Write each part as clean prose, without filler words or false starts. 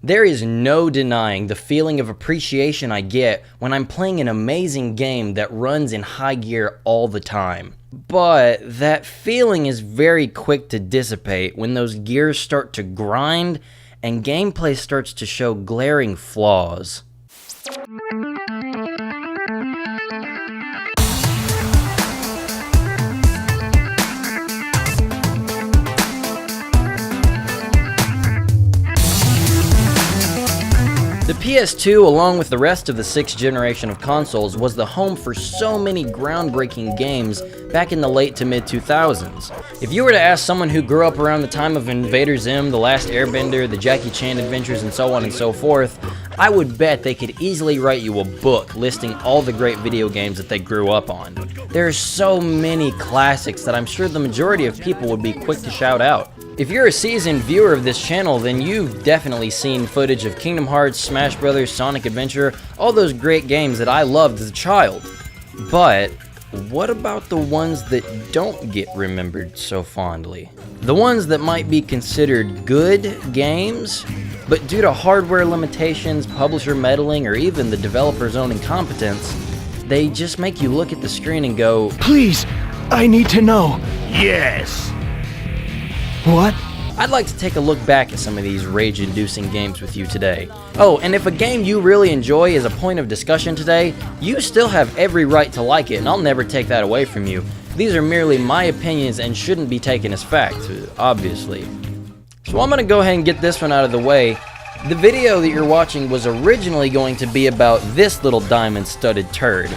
There is no denying the feeling of appreciation I get when I'm playing an amazing game that runs in high gear all the time. But that feeling is very quick to dissipate when those gears start to grind and gameplay starts to show glaring flaws. The PS2, along with the rest of the 6th generation of consoles, was the home for so many groundbreaking games back in the late to mid 2000s. If you were to ask someone who grew up around the time of Invader Zim, The Last Airbender, the Jackie Chan Adventures, and so on and so forth, I would bet they could easily write you a book listing all the great video games that they grew up on. There are so many classics that I'm sure the majority of people would be quick to shout out. If you're a seasoned viewer of this channel, then you've definitely seen footage of Kingdom Hearts, Smash Brothers, Sonic Adventure, all those great games that I loved as a child. But what about the ones that don't get remembered so fondly? The ones that might be considered good games, but due to hardware limitations, publisher meddling, or even the developer's own incompetence, they just make you look at the screen and go, "Please, I need to know." Yes. What? I'd like to take a look back at some of these rage-inducing games with you today. Oh, and if a game you really enjoy is a point of discussion today, you still have every right to like it, and I'll never take that away from you. These are merely my opinions and shouldn't be taken as fact, obviously. So I'm gonna go ahead and get this one out of the way. The video that you're watching was originally going to be about this little diamond-studded turd.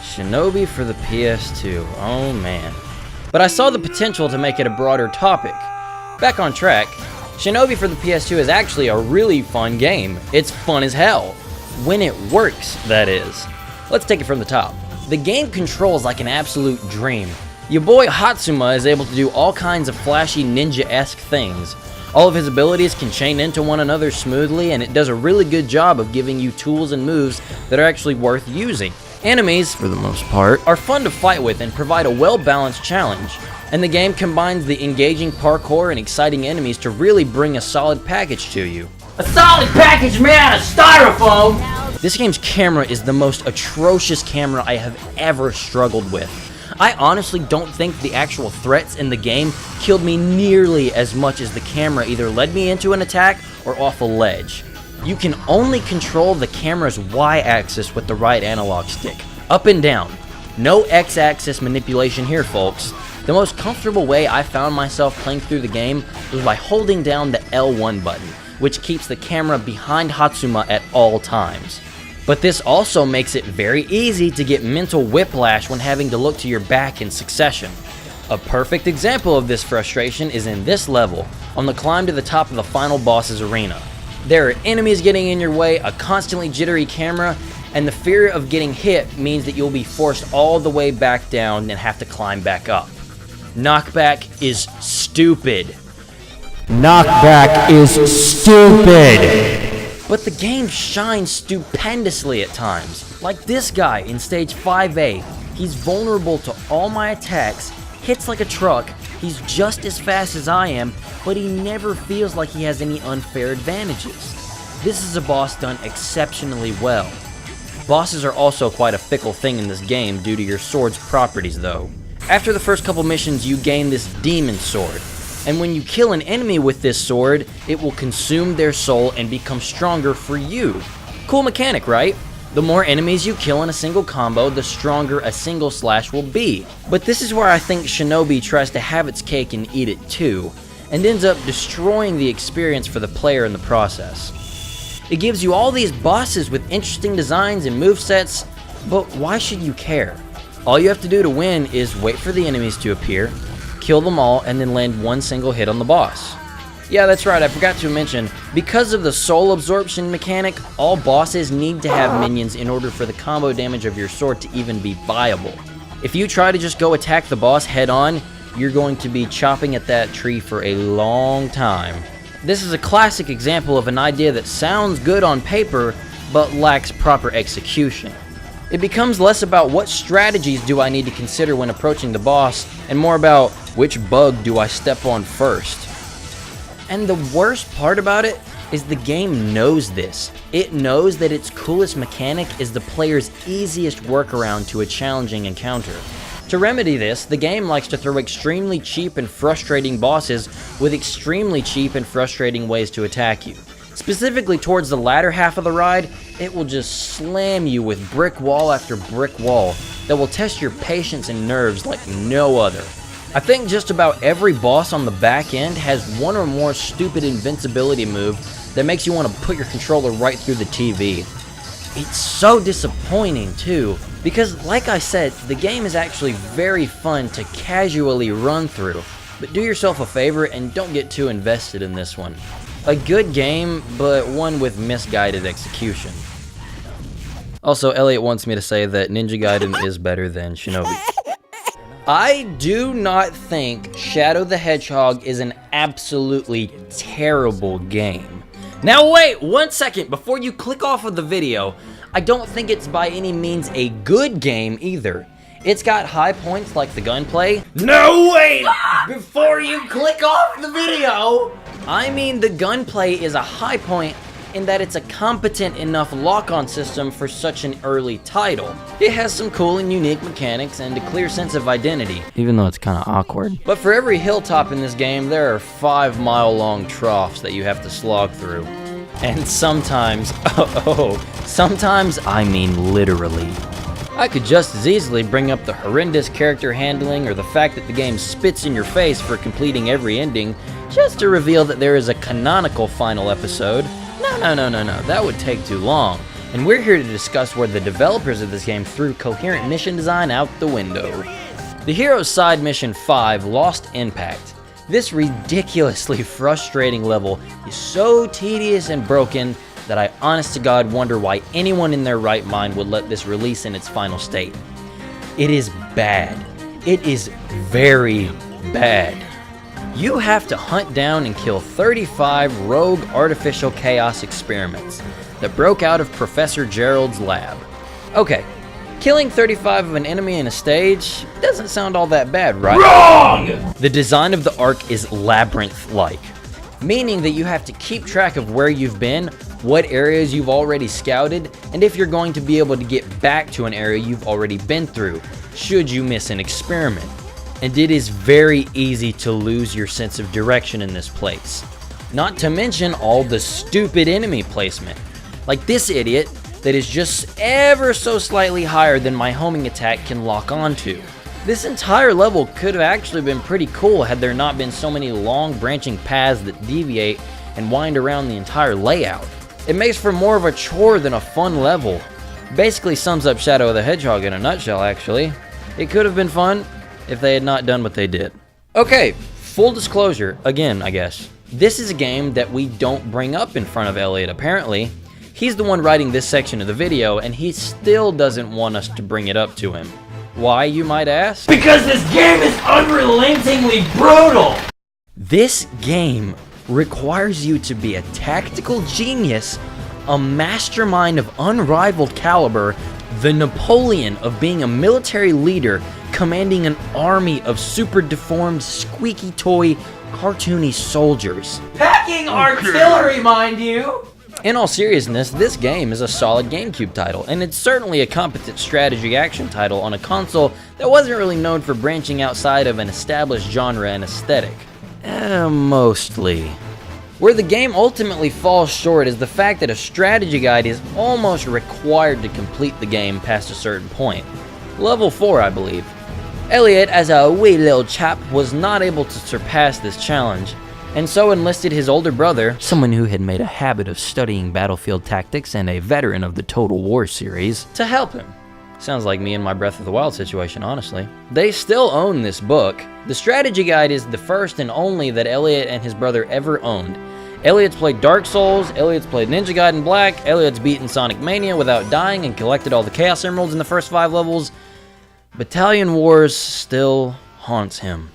Shinobi for the PS2, oh man. But I saw the potential to make it a broader topic. Back on track, Shinobi for the PS2 is actually a really fun game. It's fun as hell. When it works, that is. Let's take it from the top. The game controls like an absolute dream. Your boy Hatsuma is able to do all kinds of flashy ninja-esque things. All of his abilities can chain into one another smoothly, and it does a really good job of giving you tools and moves that are actually worth using. Enemies, for the most part, are fun to fight with and provide a well-balanced challenge, and the game combines the engaging parkour and exciting enemies to really bring a solid package to you. A solid package made out of styrofoam! This game's camera is the most atrocious camera I have ever struggled with. I honestly don't think the actual threats in the game killed me nearly as much as the camera either led me into an attack or off a ledge. You can only control the camera's Y-axis with the right analog stick, up and down. No X-axis manipulation here, folks. The most comfortable way I found myself playing through the game was by holding down the L1 button, which keeps the camera behind Hatsuma at all times. But this also makes it very easy to get mental whiplash when having to look to your back in succession. A perfect example of this frustration is in this level, on the climb to the top of the final boss's arena. There are enemies getting in your way, a constantly jittery camera, and the fear of getting hit means that you'll be forced all the way back down and have to climb back up. Knockback is stupid. Knockback is stupid. But the game shines stupendously at times. Like this guy in stage 5A. He's vulnerable to all my attacks, hits like a truck, he's just as fast as I am, but he never feels like he has any unfair advantages. This is a boss done exceptionally well. Bosses are also quite a fickle thing in this game due to your sword's properties though. After the first couple missions you gain this demon sword, and when you kill an enemy with this sword, it will consume their soul and become stronger for you. Cool mechanic, right? The more enemies you kill in a single combo, the stronger a single slash will be. But this is where I think Shinobi tries to have its cake and eat it too, and ends up destroying the experience for the player in the process. It gives you all these bosses with interesting designs and movesets, but why should you care? All you have to do to win is wait for the enemies to appear, kill them all, and then land one single hit on the boss. Yeah, that's right, I forgot to mention, because of the soul absorption mechanic, all bosses need to have minions in order for the combo damage of your sword to even be viable. If you try to just go attack the boss head on, you're going to be chopping at that tree for a long time. This is a classic example of an idea that sounds good on paper, but lacks proper execution. It becomes less about what strategies do I need to consider when approaching the boss, and more about which bug do I step on first. And the worst part about it is the game knows this. It knows that its coolest mechanic is the player's easiest workaround to a challenging encounter. To remedy this, the game likes to throw extremely cheap and frustrating bosses with extremely cheap and frustrating ways to attack you. Specifically towards the latter half of the ride, it will just slam you with brick wall after brick wall that will test your patience and nerves like no other. I think just about every boss on the back end has one or more stupid invincibility move that makes you want to put your controller right through the TV. It's so disappointing too, because like I said, the game is actually very fun to casually run through, but do yourself a favor and don't get too invested in this one. A good game, but one with misguided execution. Also, Elliot wants me to say that Ninja Gaiden is better than Shinobi. I do not think Shadow the Hedgehog is an absolutely terrible game. Now wait 1 second before you click off of the video. I don't think it's by any means a good game either. It's got high points like the gunplay. No wait! Before you click off the video! I mean, the gunplay is a high point in that it's a competent enough lock-on system for such an early title. It has some cool and unique mechanics and a clear sense of identity, even though it's kinda awkward. But for every hilltop in this game, there are 5-mile-long troughs that you have to slog through. And sometimes, sometimes I mean literally. I could just as easily bring up the horrendous character handling or the fact that the game spits in your face for completing every ending just to reveal that there is a canonical final episode. No, that would take too long. And we're here to discuss where the developers of this game threw coherent mission design out the window. The hero's side mission 5, Lost Impact. This ridiculously frustrating level is so tedious and broken that I honest to God wonder why anyone in their right mind would let this release in its final state. It is bad. It is very bad. You have to hunt down and kill 35 rogue artificial chaos experiments that broke out of Professor Gerald's lab. Okay, killing 35 of an enemy in a stage doesn't sound all that bad, right? Wrong! The design of the arc is labyrinth-like, meaning that you have to keep track of where you've been, what areas you've already scouted, and if you're going to be able to get back to an area you've already been through, should you miss an experiment. And it is very easy to lose your sense of direction in this place. Not to mention all the stupid enemy placement. Like this idiot that is just ever so slightly higher than my homing attack can lock onto. This entire level could have actually been pretty cool had there not been so many long branching paths that deviate and wind around the entire layout. It makes for more of a chore than a fun level. Basically sums up Shadow of the Hedgehog in a nutshell, actually. It could have been fun if they had not done what they did. Okay, full disclosure, again, I guess. This is a game that we don't bring up in front of Elliot, apparently. He's the one writing this section of the video, and he still doesn't want us to bring it up to him. Why, you might ask? Because this game is unrelentingly brutal! This game requires you to be a tactical genius, a mastermind of unrivaled caliber, the Napoleon of being a military leader commanding an army of super deformed, squeaky toy, cartoony soldiers. Packing artillery, mind you! In all seriousness, this game is a solid GameCube title, and it's certainly a competent strategy action title on a console that wasn't really known for branching outside of an established genre and aesthetic. Mostly. Where the game ultimately falls short is the fact that a strategy guide is almost required to complete the game past a certain point. Level 4, I believe. Elliot, as a wee little chap, was not able to surpass this challenge, and so enlisted his older brother, someone who had made a habit of studying battlefield tactics and a veteran of the Total War series, to help him. Sounds like me and my Breath of the Wild situation, honestly. They still own this book. The strategy guide is the first and only that Elliot and his brother ever owned. Elliot's played Dark Souls, Elliot's played Ninja Gaiden Black, Elliot's beaten Sonic Mania without dying and collected all the Chaos Emeralds in the first 5 levels. Battalion Wars still haunts him.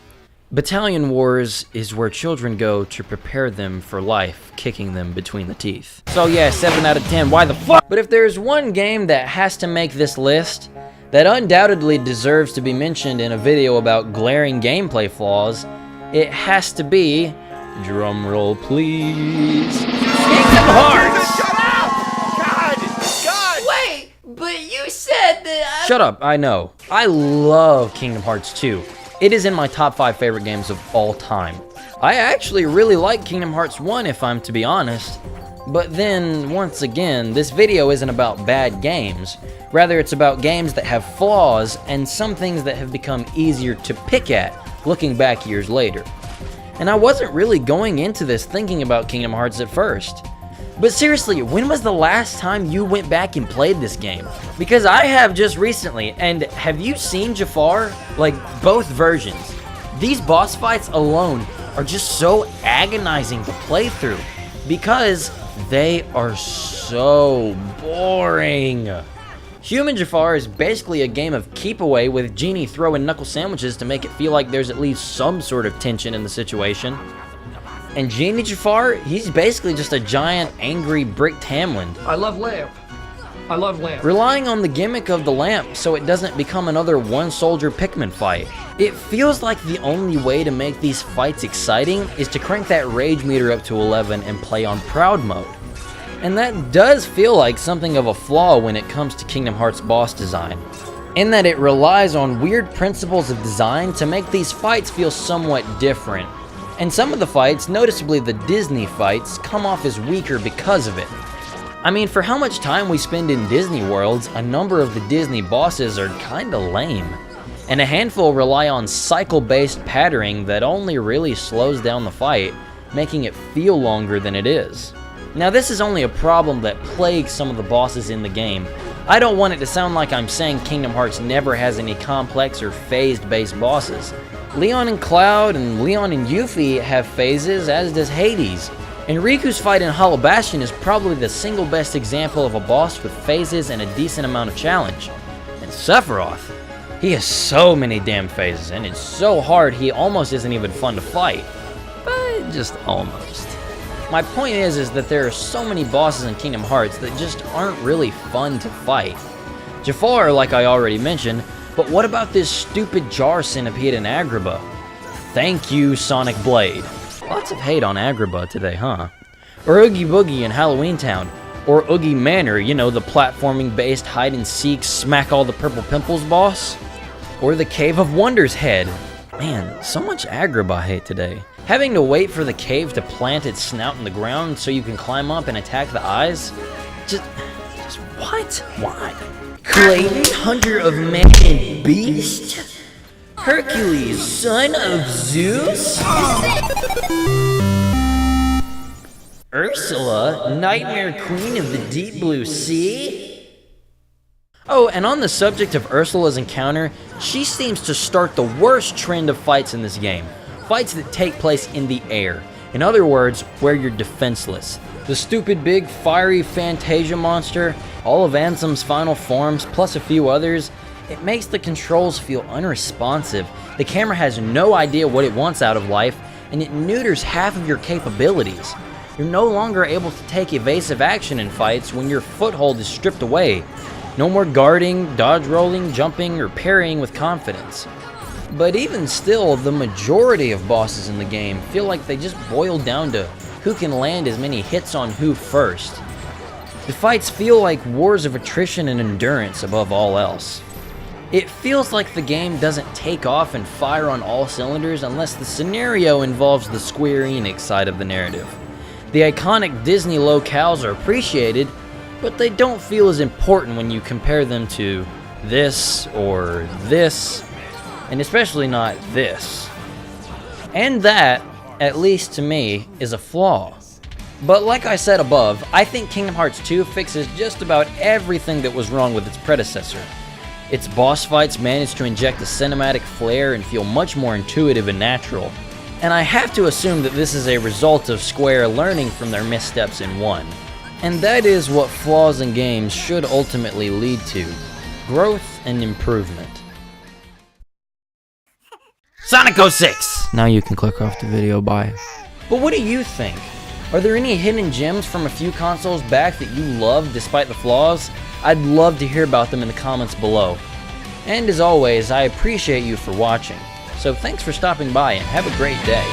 Battalion Wars is where children go to prepare them for life, kicking them between the teeth. So yeah, 7 out of 10, why the fuck? But if there's one game that has to make this list, that undoubtedly deserves to be mentioned in a video about glaring gameplay flaws, it has to be, drumroll please, Kingdom Hearts! Shut up! God! Wait, but you said that Shut up, I know. I love Kingdom Hearts 2. It is in my top 5 favorite games of all time. I actually really like Kingdom Hearts 1 if I'm to be honest. But then, once again, this video isn't about bad games. Rather, it's about games that have flaws and some things that have become easier to pick at looking back years later. And I wasn't really going into this thinking about Kingdom Hearts at first. But seriously, when was the last time you went back and played this game? Because I have just recently, and have you seen Jafar? Like, both versions. These boss fights alone are just so agonizing to play through because they are so boring. Human Jafar is basically a game of keep away with Genie throwing knuckle sandwiches to make it feel like there's at least some sort of tension in the situation. And Genie Jafar, he's basically just a giant, angry brick Tamlin. I love lamp. I love lamp. Relying on the gimmick of the lamp so it doesn't become another one-soldier Pikmin fight. It feels like the only way to make these fights exciting is to crank that rage meter up to 11 and play on proud mode. And that does feel like something of a flaw when it comes to Kingdom Hearts boss design, in that it relies on weird principles of design to make these fights feel somewhat different. And some of the fights, noticeably the Disney fights, come off as weaker because of it. I mean, for how much time we spend in Disney worlds, a number of the Disney bosses are kinda lame. And a handful rely on cycle-based patterning that only really slows down the fight, making it feel longer than it is. Now this is only a problem that plagues some of the bosses in the game. I don't want it to sound like I'm saying Kingdom Hearts never has any complex or phased-based bosses. Leon and Cloud and Leon and Yuffie have phases, as does Hades. And Riku's fight in Hollow Bastion is probably the single best example of a boss with phases and a decent amount of challenge. And Sephiroth, he has so many damn phases, and it's so hard he almost isn't even fun to fight. But just almost. My point is that there are so many bosses in Kingdom Hearts that just aren't really fun to fight. Jafar, like I already mentioned, but what about this stupid jar centipede in Agrabah? Thank you, Sonic Blade. Lots of hate on Agrabah today, huh? Or Oogie Boogie in Halloween Town. Or Oogie Manor, you know, the platforming-based hide-and-seek smack-all-the-purple-pimples boss. Or the Cave of Wonders head. Man, so much Agrabah hate today. Having to wait for the cave to plant its snout in the ground so you can climb up and attack the eyes? Just what? Why? Clayton, hunter of man and beast? Hercules, son of Zeus? Ursula, nightmare queen of the deep blue sea? Oh, and on the subject of Ursula's encounter, she seems to start the worst trend of fights in this game. Fights that take place in the air. In other words, where you're defenseless. The stupid big fiery Fantasia monster, all of Ansem's final forms, plus a few others, it makes the controls feel unresponsive. The camera has no idea what it wants out of life, and it neuters half of your capabilities. You're no longer able to take evasive action in fights when your foothold is stripped away. No more guarding, dodge rolling, jumping, or parrying with confidence. But even still, the majority of bosses in the game feel like they just boil down to who can land as many hits on who first. The fights feel like wars of attrition and endurance above all else. It feels like the game doesn't take off and fire on all cylinders unless the scenario involves the Square Enix side of the narrative. The iconic Disney locales are appreciated, but they don't feel as important when you compare them to this or this. And especially not this. And that, at least to me, is a flaw. But like I said above, I think Kingdom Hearts 2 fixes just about everything that was wrong with its predecessor. Its boss fights manage to inject a cinematic flair and feel much more intuitive and natural. And I have to assume that this is a result of Square learning from their missteps in 1. And that is what flaws in games should ultimately lead to: growth and improvement. Sonic 06! Now you can click off the video, bye. But what do you think? Are there any hidden gems from a few consoles back that you love despite the flaws? I'd love to hear about them in the comments below. And as always, I appreciate you for watching. So thanks for stopping by and have a great day.